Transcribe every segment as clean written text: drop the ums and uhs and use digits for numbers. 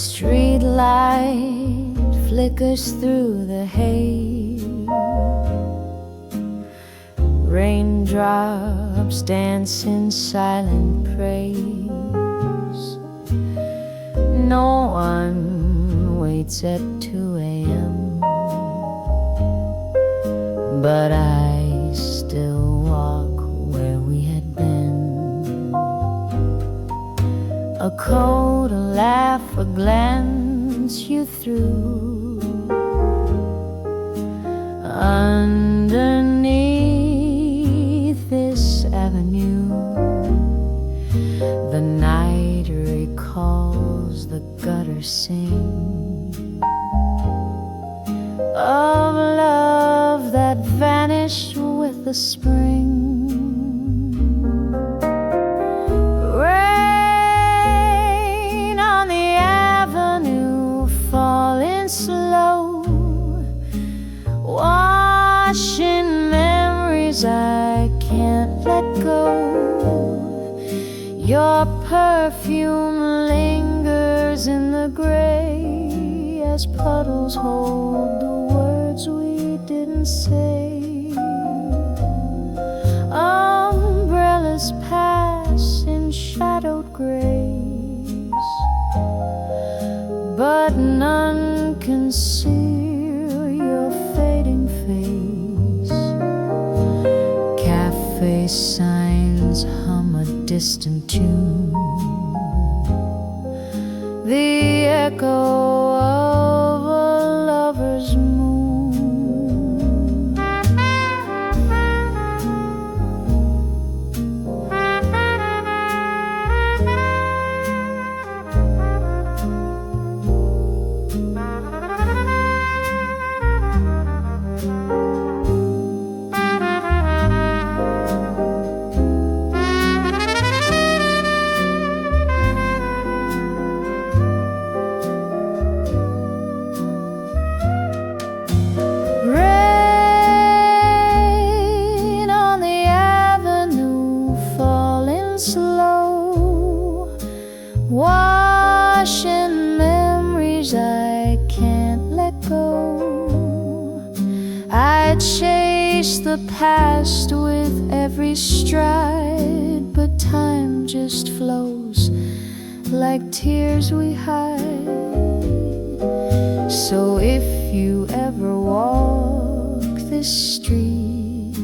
street light flickers through the haze. Raindrops dance in silent praise. No one waits at 2 a.m., but I still walk where we had been. A cold, a laugh, a glance you threw. Underneath this avenue, the night recalls the gutter sing of love that vanished with the spring. Rain on the avenue falling slow, washing memories I can't let go. Your perfume lingers in the gray as puddles hold the words we didn't say. Umbrellas pass in shadowed grace, but none conceal your fading face. Cafe signs hum a distant tune, the echo of a lover's moon. Washing memories I can't let go. I chase the past with every stride, but time just flows like tears we hide. So if you ever walk this street,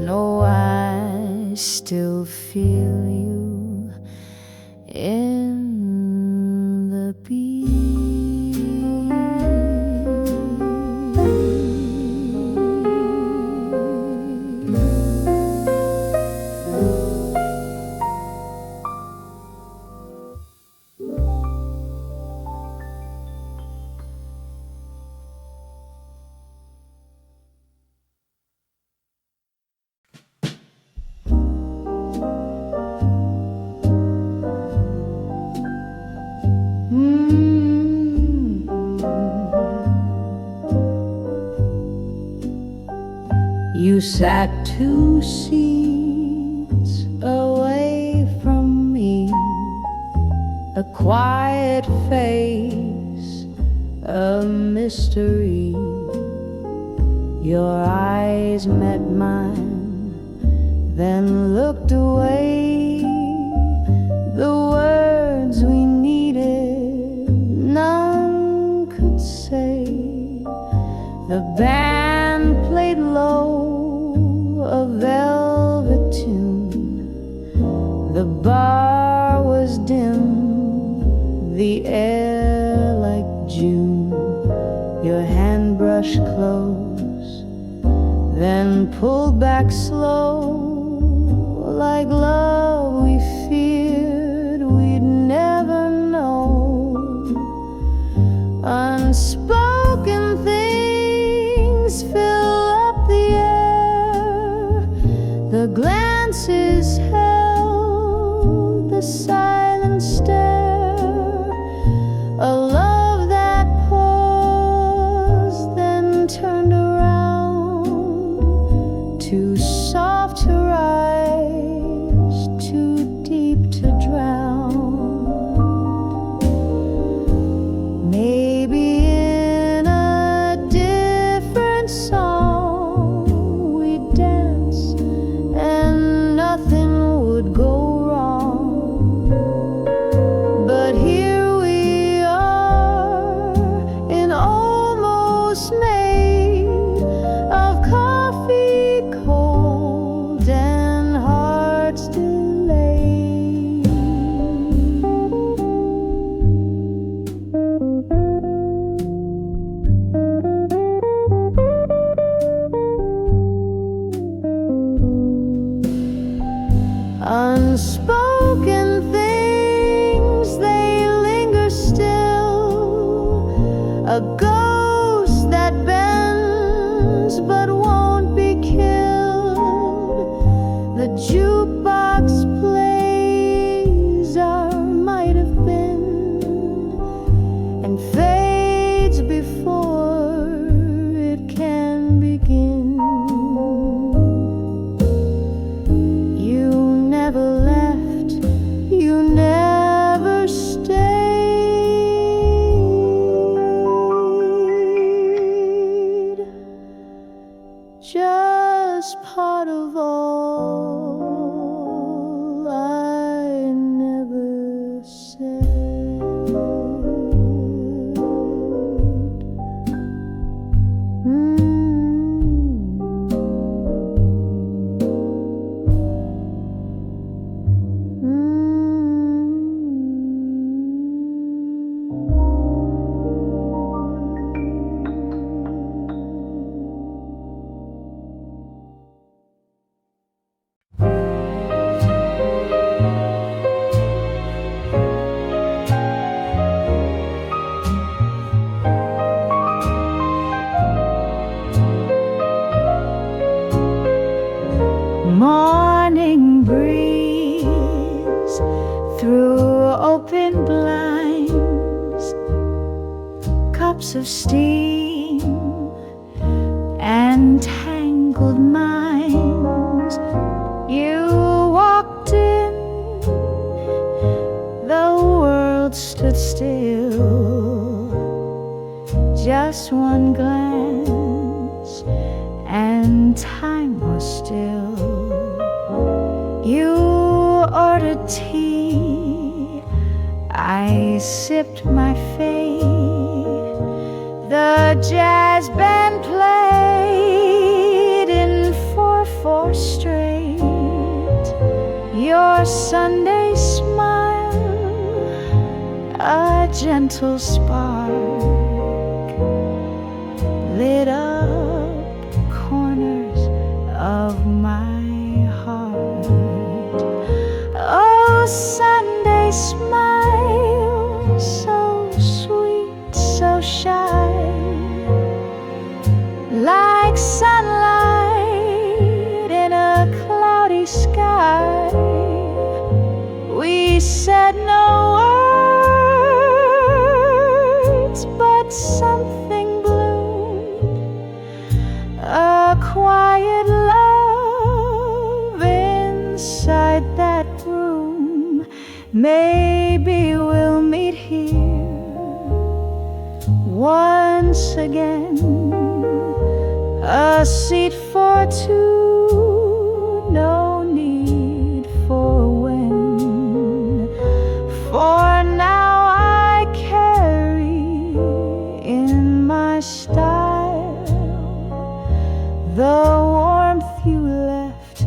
know I still feel you in the beat. You sat 2 seats away from me, a quiet face, a mystery. Your eyes met mine, then looked away. The words we needed, none could say. The band played low, a velvet tune. The bar was dim, the air like June. Your hand brushed close, then pulled back slow, like love we feared we'd never know. Unspoken things fill up the air, the glances held, the silent stare, a love that paused, then turned around, too soft to rise, Morning breeze through open blinds, cups of steam and tangled minds. You walked in, the world stood still. Just one glance and time was still. You ordered tea, I sipped my fate. The jazz band played in 4/4 straight. Your Sunday smile, a gentle spark, lit up corners of my heart. Oh, Sunday smile, so sweet, so shy, like sunlight in a cloudy sky. We said no words, but something bloomed, a quiet love inside that room. Maybe we'll meet here once again, a seat for two, no need for when. For now I carry in my style the warmth you left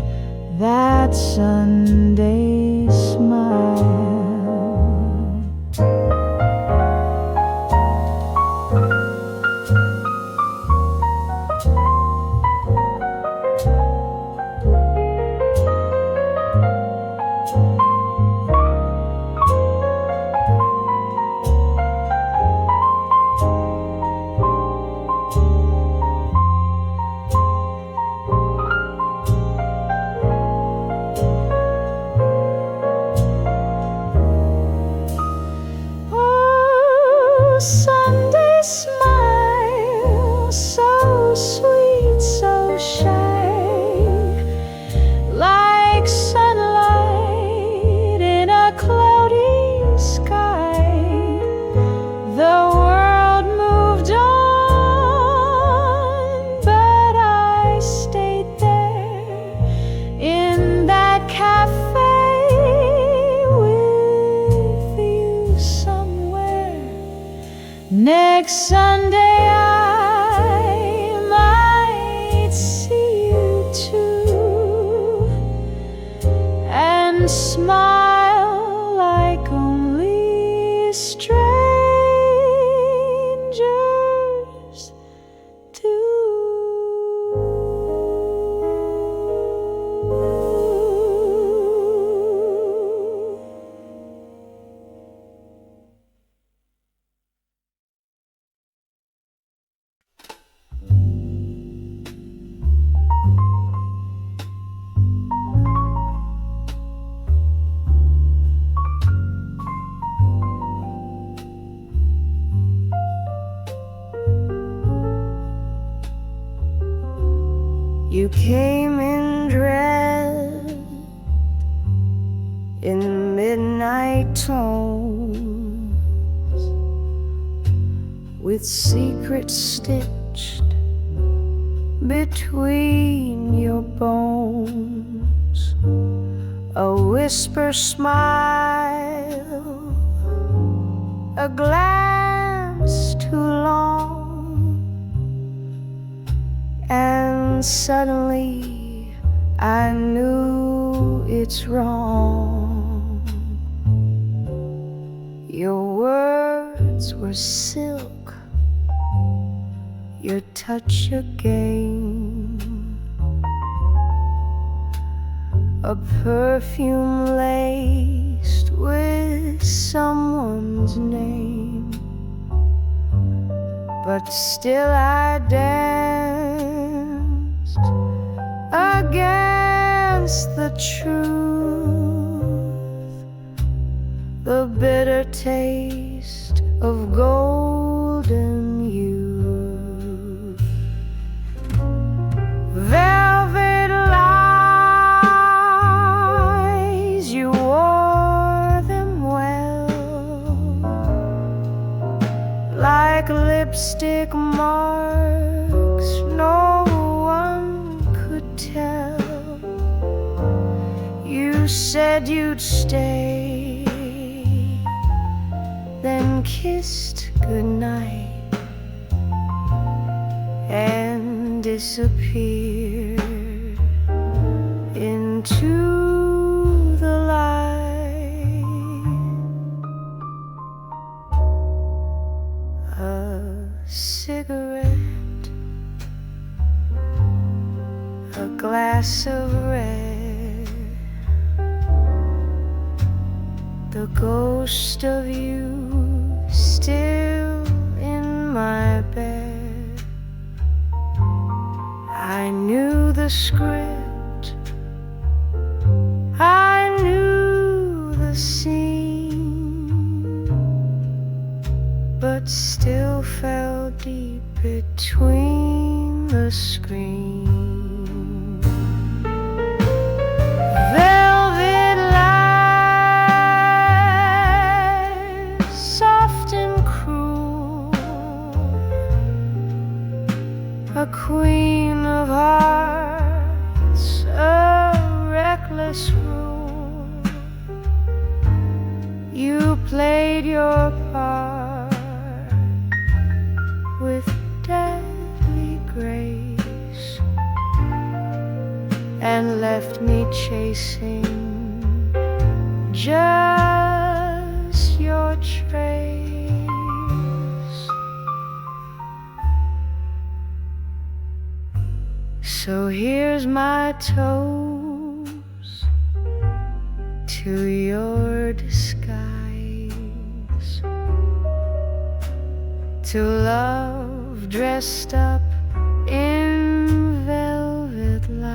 that Sunday smile. Sunday smile, so sweet, so shy, like sunlight in a cloudy sky. The world moved on, but I stayed there in that cafe with you somewhere. Next Sunday I might see you too and smile like only strangers do. You came in dressed in midnight tones, with secrets stitched between your bones, a whisper smile, a glance too long, and suddenly I knew it's wrong. Your words were silk, your touch a game, a perfume laced with someone's name. But still I danced against the truth, the bitter taste of golden youth. Velvet lies, you wore them well, like lipstick marks no one could tell. You said you'd stay, then kissed goodnight and disappeared into the light. A cigarette, a glass of red, the ghost of you still in my bed. I knew the script, I knew the scene, but still fell deep between the screen. Velvet lies, soft and cruel, a queen of hearts, a reckless rule. You played your part with deadly grace and left me chasing just your trace. So here's my toast to your disguise, to love dressed up in velvet lies.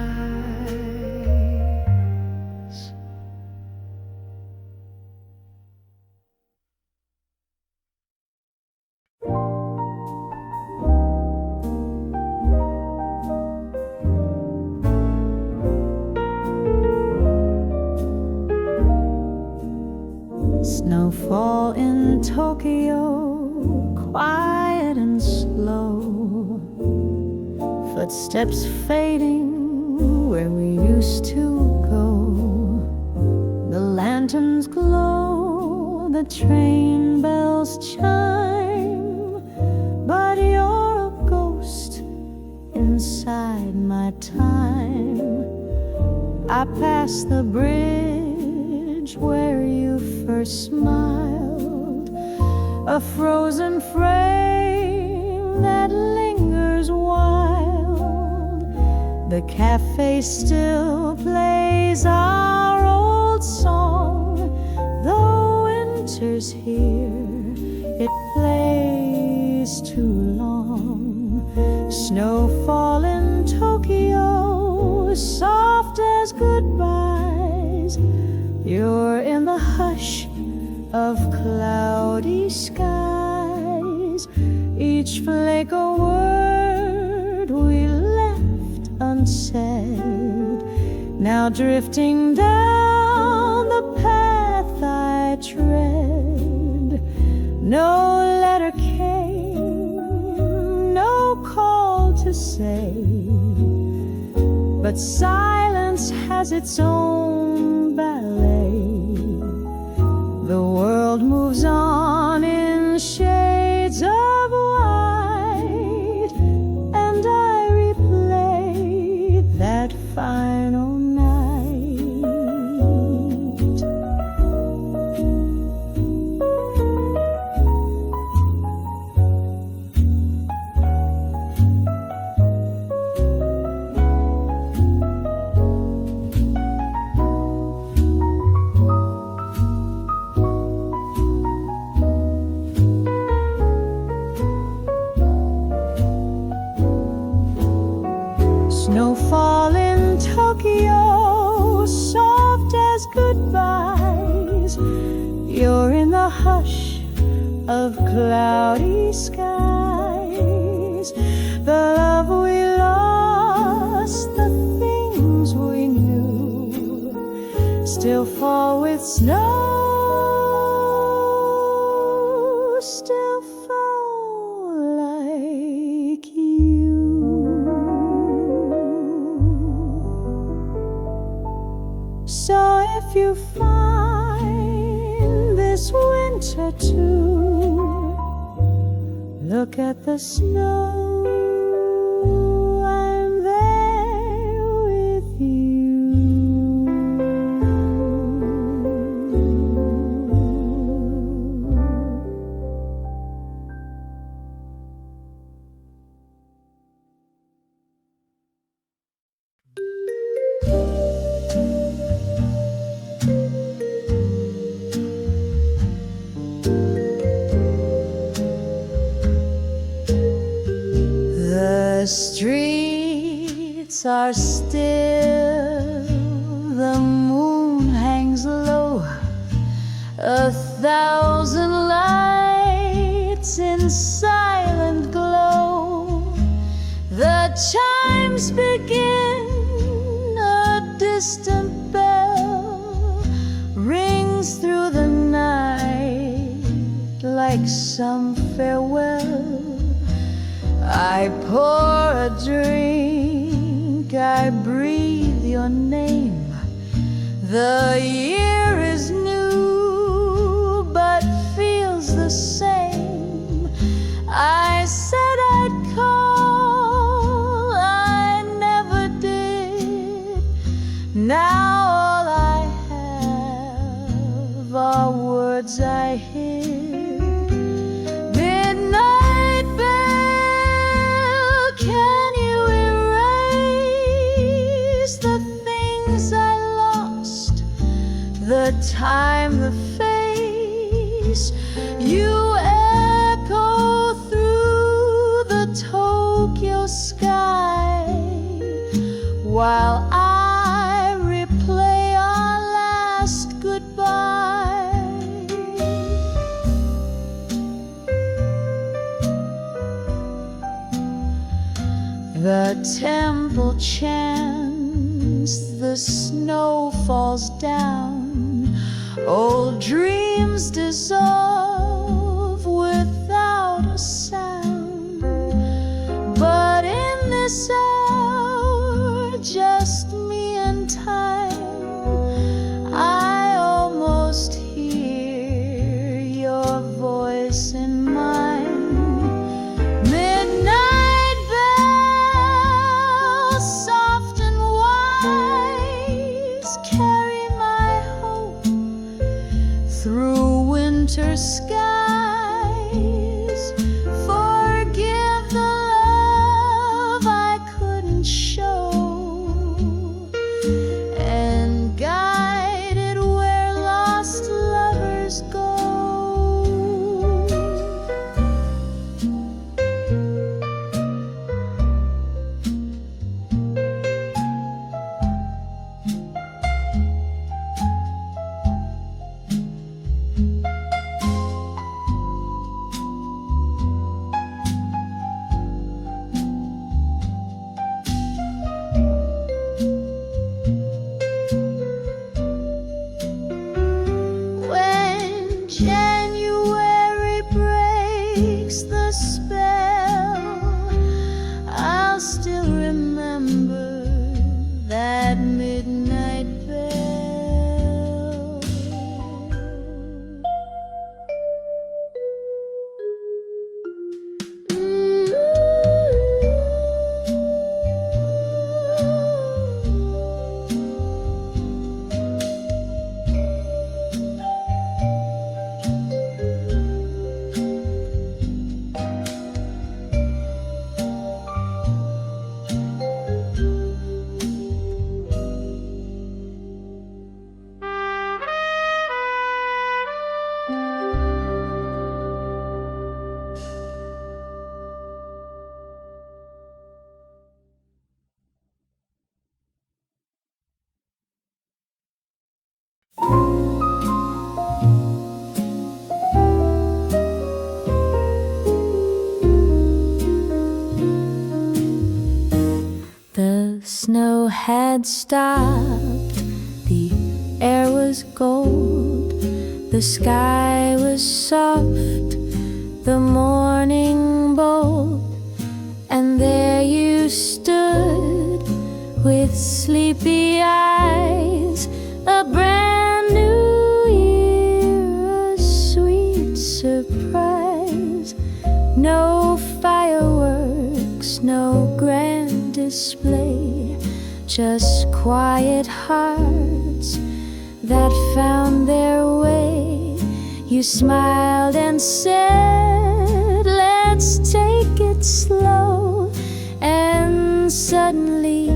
Snowfall in Tokyo, quiet and slow, footsteps fading where we used to go. The lanterns glow, the train bells chime, but you're a ghost inside my time. I pass the bridge where you first smiled, a frozen frame that lingers wild. The cafe still plays our old song, though winter's here, it plays too long. Snowfall in Tokyo, soft as goodbyes. You're in the hush of cloudy skies. Each flake a word we left unsaid, now drifting down the path I tread. No letter came, no call to say, but silence has its own ballet. The world moves on in Tokyo, soft as goodbyes. You're in the hush of cloudy skies. The love we lost, the things we knew, still fall with snow, still fall like you. So if you find this winter too, look at the snow, I'm there with you. The streets are still, the moon hangs low, 1,000 lights in silent glow. The chimes begin, a distant bell rings through the night like some farewell. I pour a drink, I breathe your name. The year is new, but feels the same. I said I'd call, I never did. Now all I have are words I hear. Midnight bell, can you erase the things I lost? The time, the face, you echo through the Tokyo sky, while I replay our last goodbye. The temple chants, the snow falls down, old dreams dissolve without a sound. But in this hour, just me and time, I almost hear your voice in mine. Midnight bell, soft and wise, carry my hope through winter skies. Forgive the love I couldn't show, and guide it where lost lovers go. world had stopped. The air was gold, the sky was soft, the morning bold, and there you stood with sleepy eyes, a brand new year, a sweet surprise. No fireworks, no grand display, just quiet hearts that found their way. You smiled and said, let's take it slow. And suddenly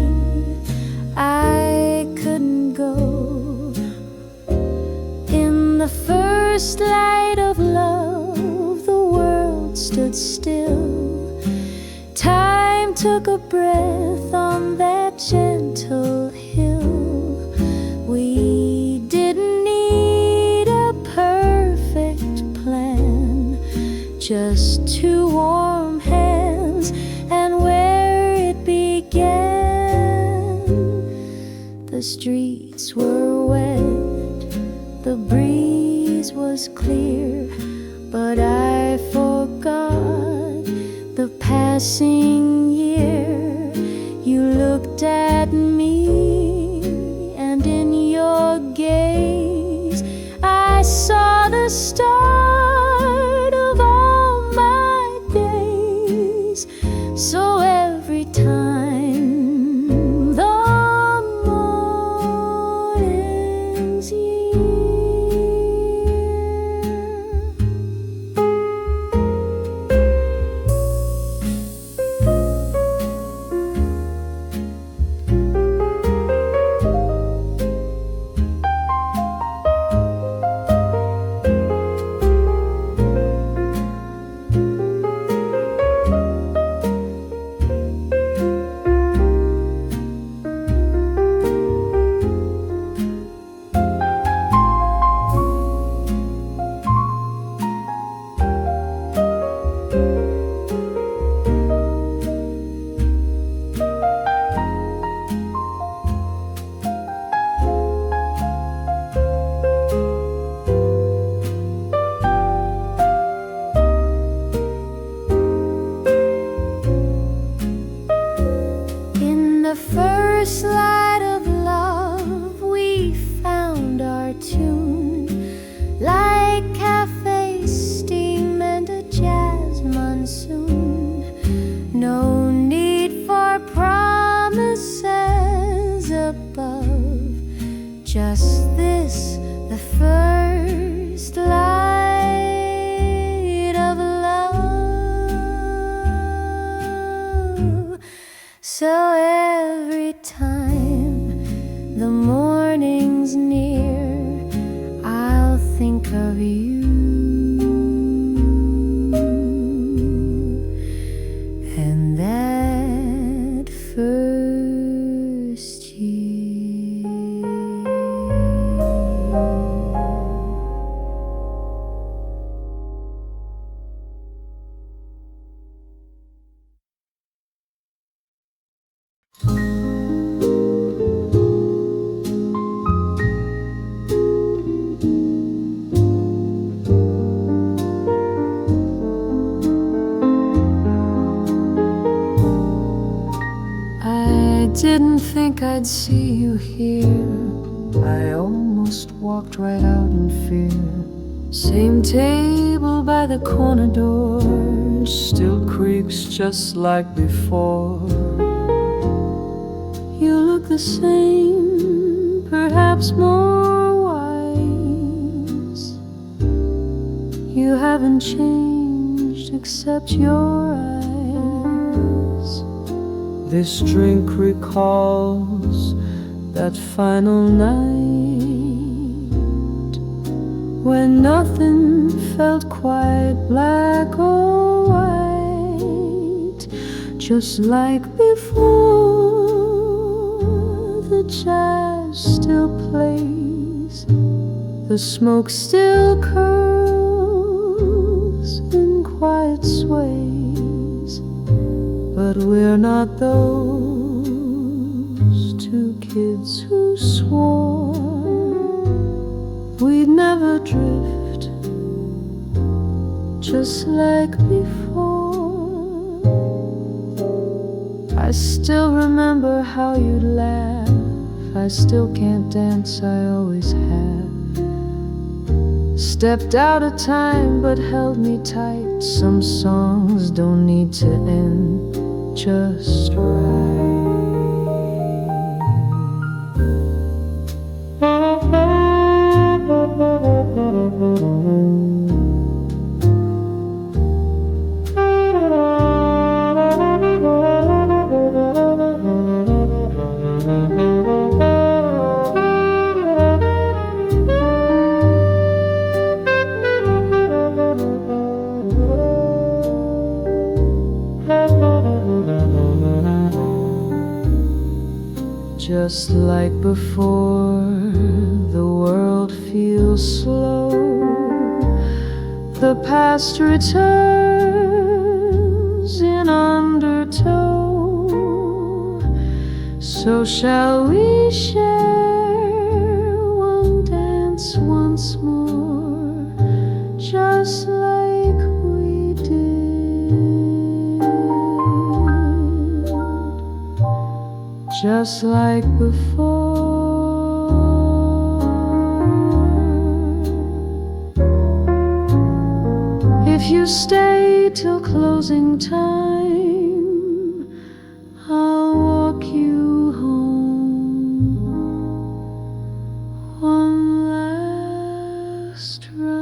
I couldn't go. In the first light of love, the world stood still. Time took a breath on that gentle hill. We didn't need a perfect plan, just two warm hands, and where it began. The streets were wet, the breeze was clear, but I forgot the passing year. You looked at me, and in your gaze I saw the start of all my days. So every time the morning's first light of love, we found our tune, like cafe steam and a jazz monsoon. No need for promises above, just this, the first light of love. So every time the morning's near, I'll think of you and that first year. Didn't think I'd see you here. I almost walked right out in fear. Same table by the corner door, still creaks just like before. You look the same, perhaps more wise. You haven't changed except your eyes. This drink recalls that final night when nothing felt quite black or white. Just like before, the jazz still plays, the smoke still curls in quiet sways, but we're not those two. kids who swore we'd never drift just like before. I still remember how you'd laugh. I still can't dance, I always have. Stepped out of time but held me tight. Some songs don't need to end just right. Just like before, the world feels slow. The past returns in undertow. So shall we share one dance once more, just like we did, just like before. If you stay till closing time, I'll walk you home one last round.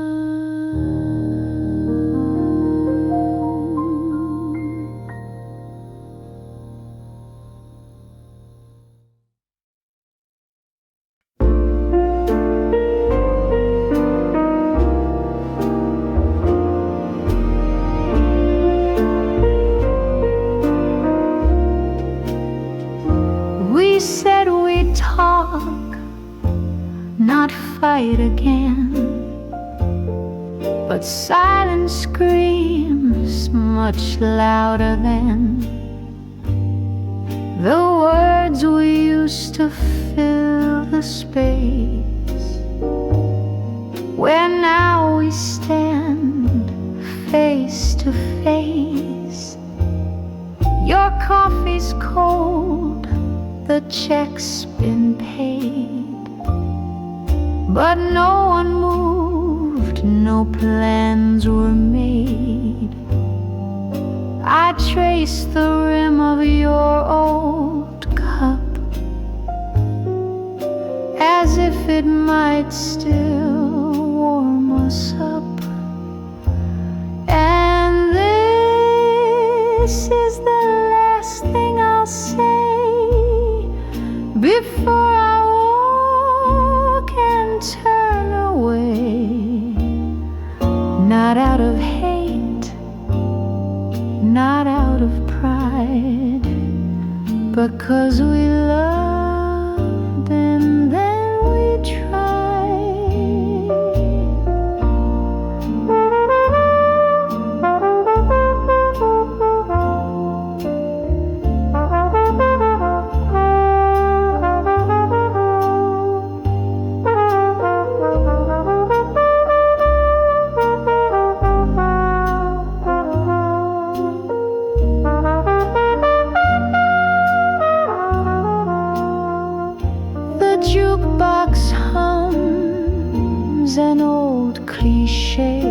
We said we'd talk, not fight again, but silence screams much louder than the words we used to fill the space where now we stand face to face. Your coffee's cold, the check's been paid, but no one moved, no plans were made. I traced the rim of your old cup as if it might still warm us up. And this is the last thing I'll say before I walk and turn away. Not out of hate, not out of pride, but 'cause we loved and then we tried. Jukebox hums an old cliche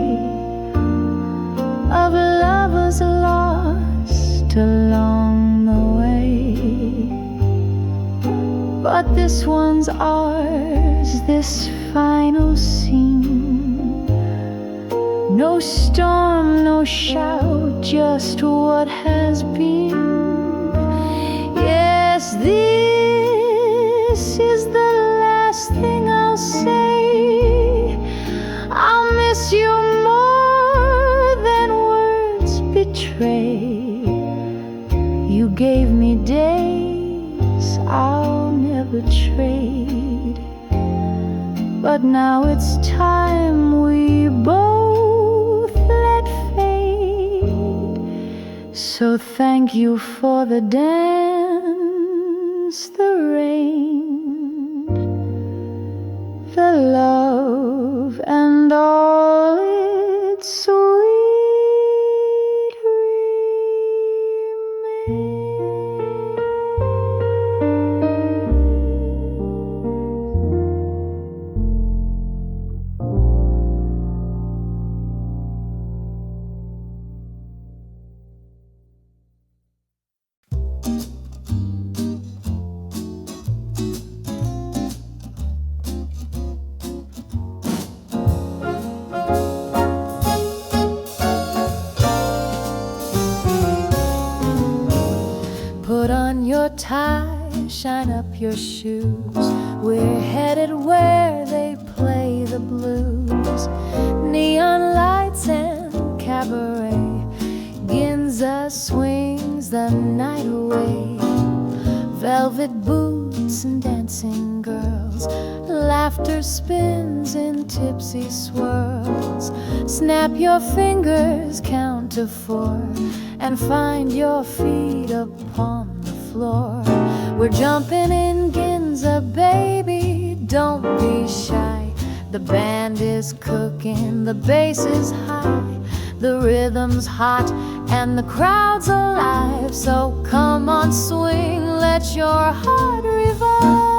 of lovers lost along the way, but this one's ours, this final scene. No storm, no shout, just what has been. Yes, this is the last thing I'll say. I'll miss you more than words betray. You gave me days I'll never trade, but now it's time we both let fade. So thank you for the dance, the rain, tie, shine up your shoes. We're headed where they play the blues. Neon lights and cabaret. Ginza swings the night away. Velvet boots and dancing girls. Laughter spins in tipsy swirls. Snap your fingers, count to 4, and find your feet upon the floor. We're jumping in Ginza, baby, don't be shy. The band is cooking, the bass is high, the rhythm's hot, and the crowd's alive. So come on, swing, let your heart revive.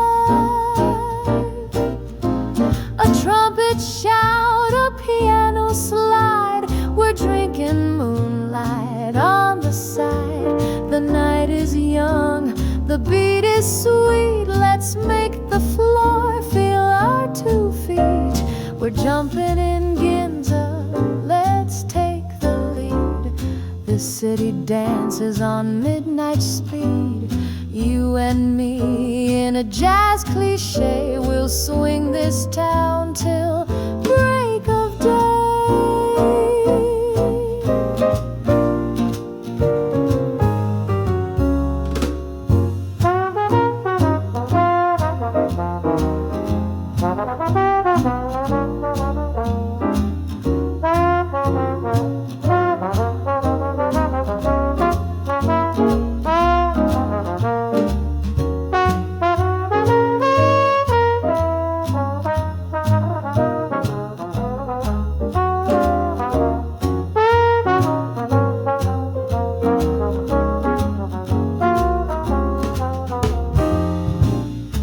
A trumpet shout, a piano slide. We're drinking moonlight on the side. The night is young, the beat is sweet. Let's make the floor feel our 2 feet. We're jumping in Ginza, let's take the lead. This city dances on midnight speed. You and me in a jazz cliche. We'll swing this town till break of day.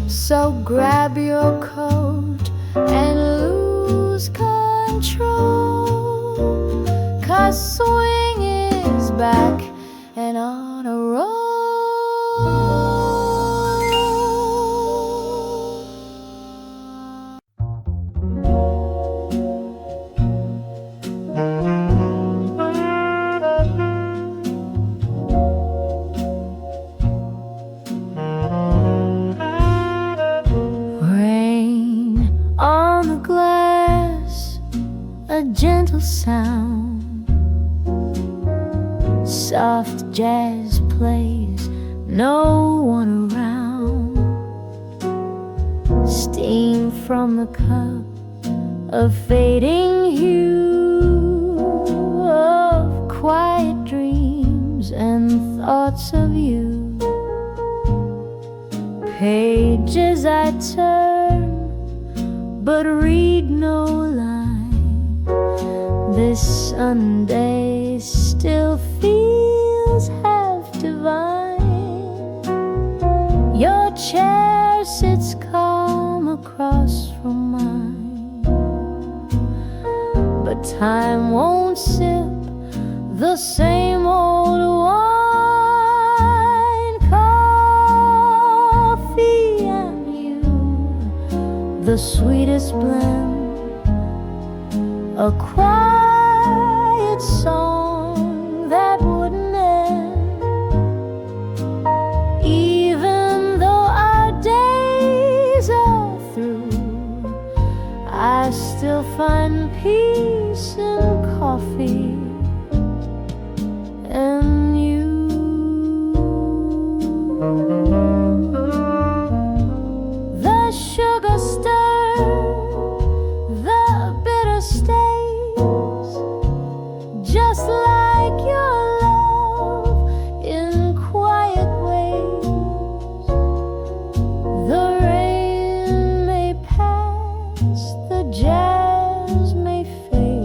So grab your coat and lose control, 'cause swing is back and on a roll. A gentle sound, soft jazz plays, no one around. Steam from the cup of fading hue, of quiet dreams and thoughts of you. Pages I turn, but read no line. This Sunday still feels half divine. Your chair sits calm across from mine, but time won't sip the same old wine. Coffee and you, the sweetest blend. A quiet song that wouldn't end. Even though our days are through, I still find peace in coffee and you. The sugar stir, the bitter stays, just like your love in quiet ways. The rain may pass, the jazz may fade,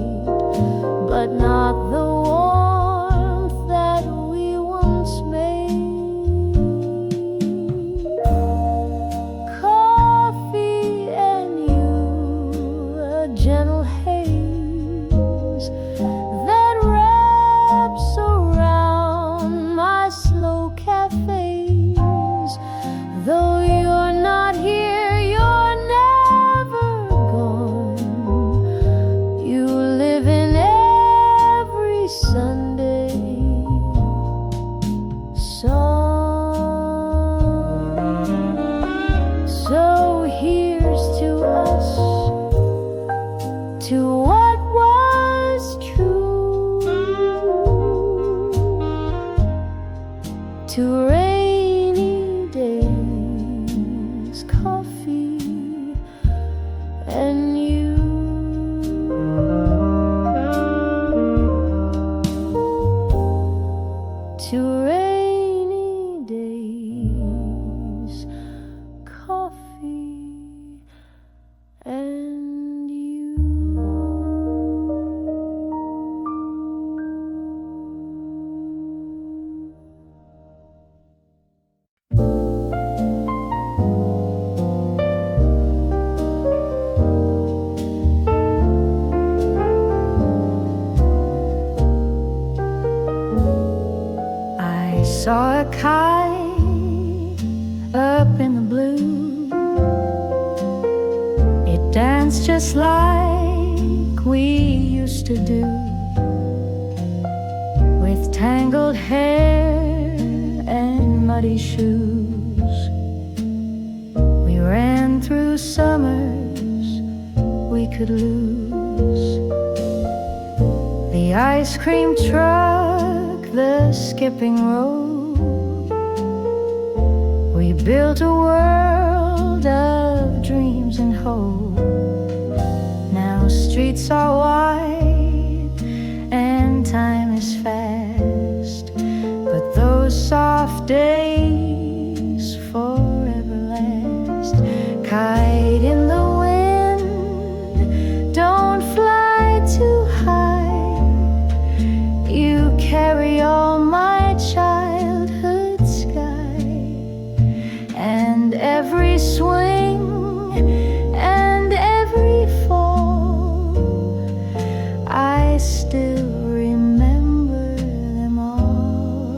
to rainy days, coffee and you. To rainy days, coffee and you. I saw a kite up in the blue. It danced just like we used to do, with tangled hair and muddy shoes. We ran through summers we could lose. The ice cream truck, the skipping rope. We built a world of dreams and hope. Now streets are wide and time is fast, but those soft days forever last. Kite in the wind, don't fly too high. You carry all my childhood sky, and every swing and every fall, I still remember them all.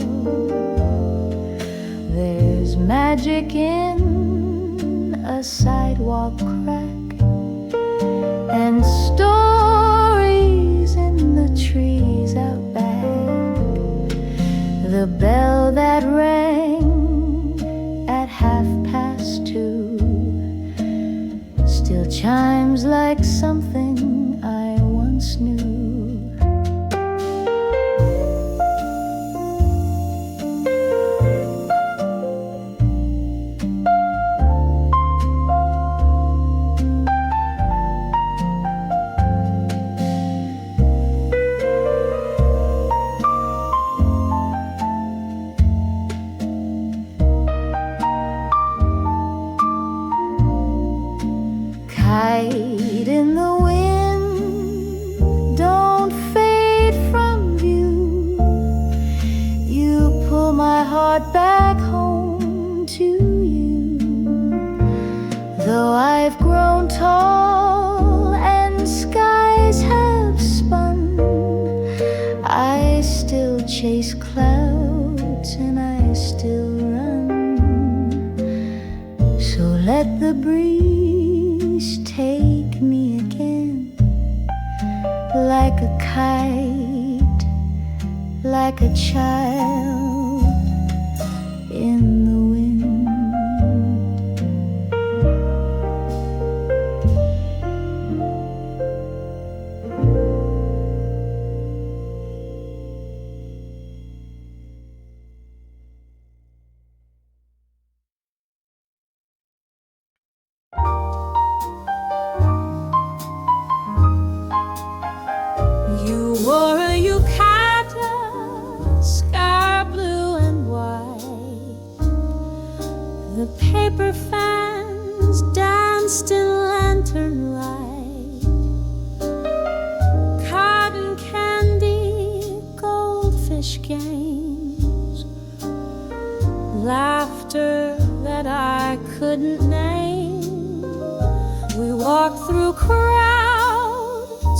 There's magic in a sidewalk crack, and stories in the trees out back. The bell that rang at 2:30 still chimes like something I once knew. Kite in the wind, don't fade from view. You pull my heart back home to you. Though I've grown tall and skies have spun, I still chase clouds and I still run. So let the breeze take me again, like a kite, like a child in the wind. You wore a yukata, sky blue and white. The paper fans danced in lantern light. Cotton candy, goldfish games, laughter that I couldn't name. We walked through crowds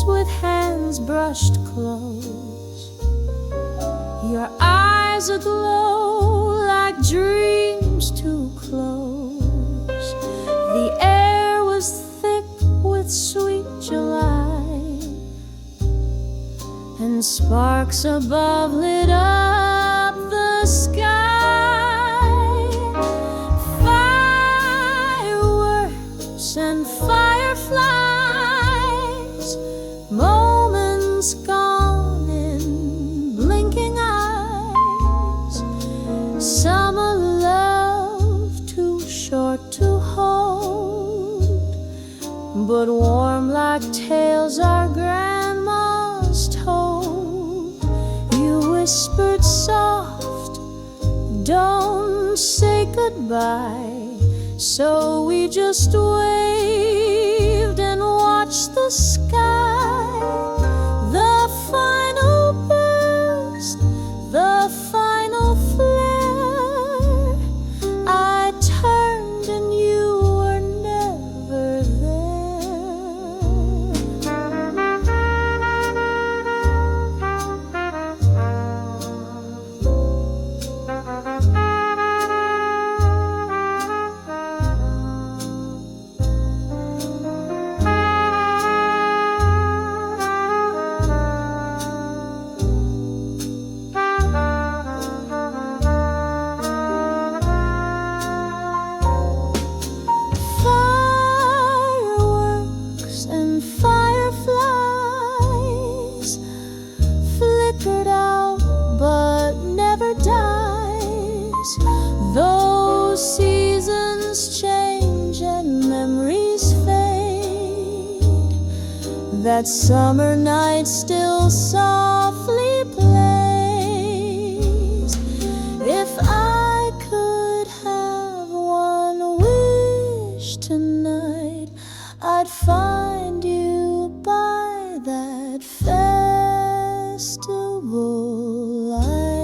with hands brushed close, your eyes aglow like dreams too close. The air was thick with sweet July, and sparks above lit up the sky. Fireworks and fireflies, moments gone in blinking eyes. whispered soft, don't say goodbye. So we just waved and watched the sky. The final burst, the final flare. I turned and you were never Fireworks and fireflies flickered out but never dies. Though seasons change and memories fade, that summer night still softly plays. If I could have one wish tonight, I'd find you by that festival light.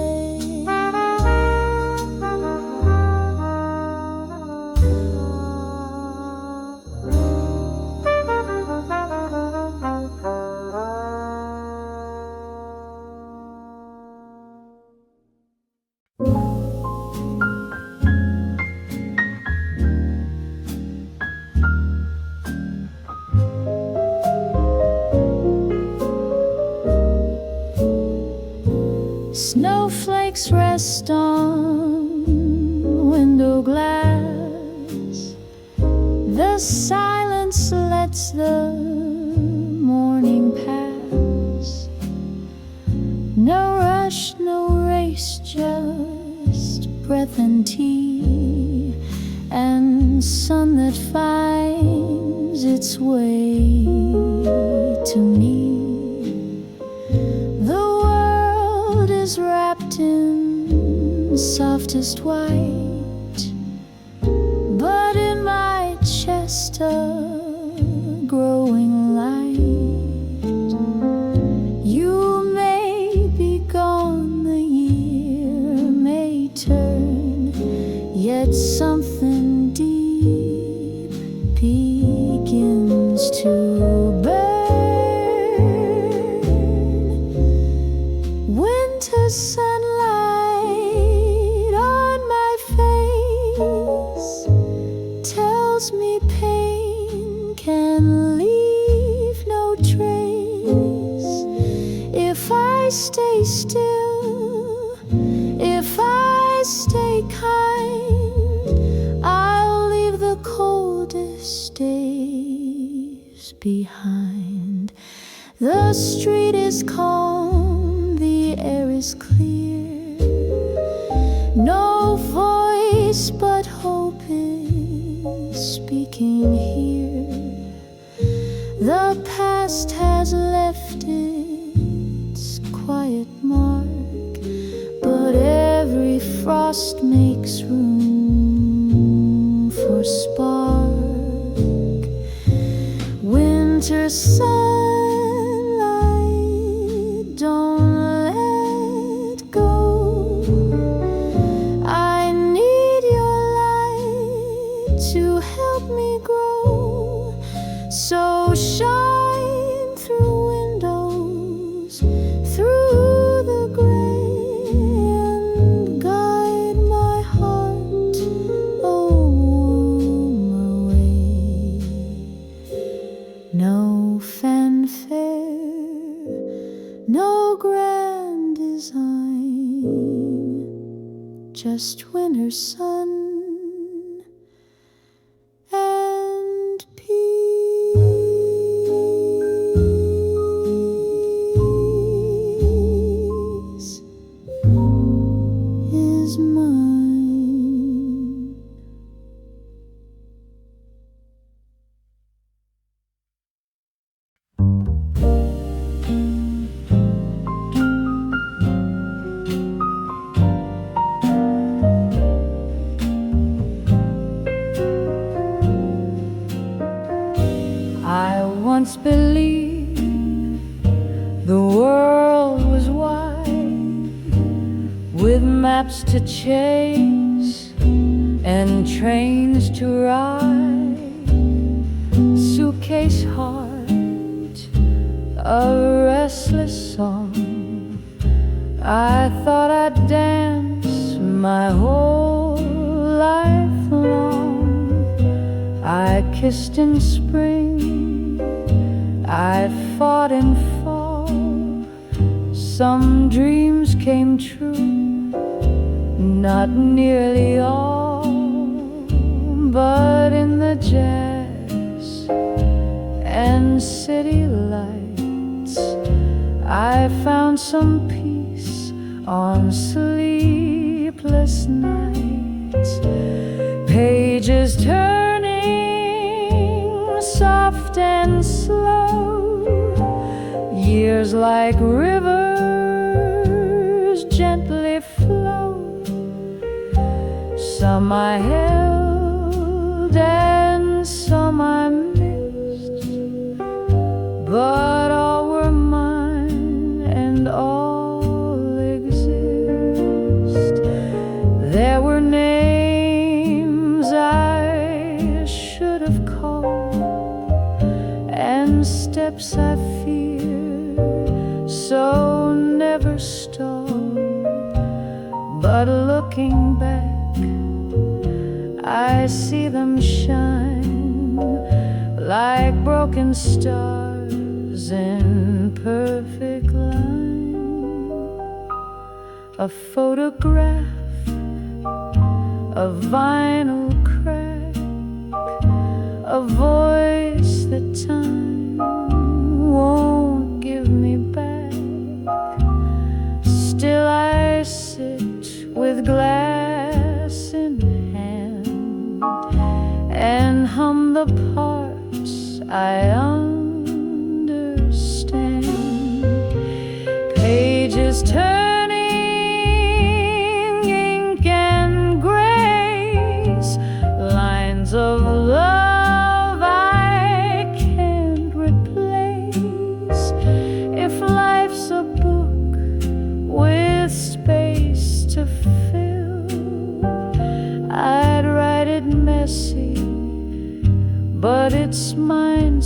Snowflakes rest on window glass. The silence lets the morning pass. No rush, no race, just breath and tea, and sun that finds its way to me. Is wrapped in softest white, but in my chest a growing light. You may be gone, the year may turn, yet something deep begins to burn. Sunlight on my face tells me pain can leave no trace. If I stay still, if I stay kind, I'll leave the coldest days behind. The street is calm, the air is clear. No voice but hope is speaking here. The past has left its quiet mark, but every frost makes room for spark. Winter sunlight, don't let go. I need your light to help me grow. So shine through windows, through the gray, and guide my heart a warmer way. No fanfare, no grand design, just winter sun and peace is mine. with maps to chase and trains to ride. Suitcase heart, a restless song. I thought I'd dance my whole life long. I kissed in spring, I fought in fall. Some dreams came true, not nearly all, but in the jazz and city lights I found some peace on sleepless nights. Pages turning soft and slow, years like rivers gently flow. Some I held and some I missed, but all were mine and all exist. There were names I should have called and steps I feared, so never stalled. But looking back, I see them shine like broken stars in perfect line. A photograph, a vinyl crack, a voice that time won't give me back. Still I sit with glass in hand and hum the parts I understand. Pages turning, ink and grace, lines of love I can't replace. If life's a book with space to fill, I'd write it messy, but it's mine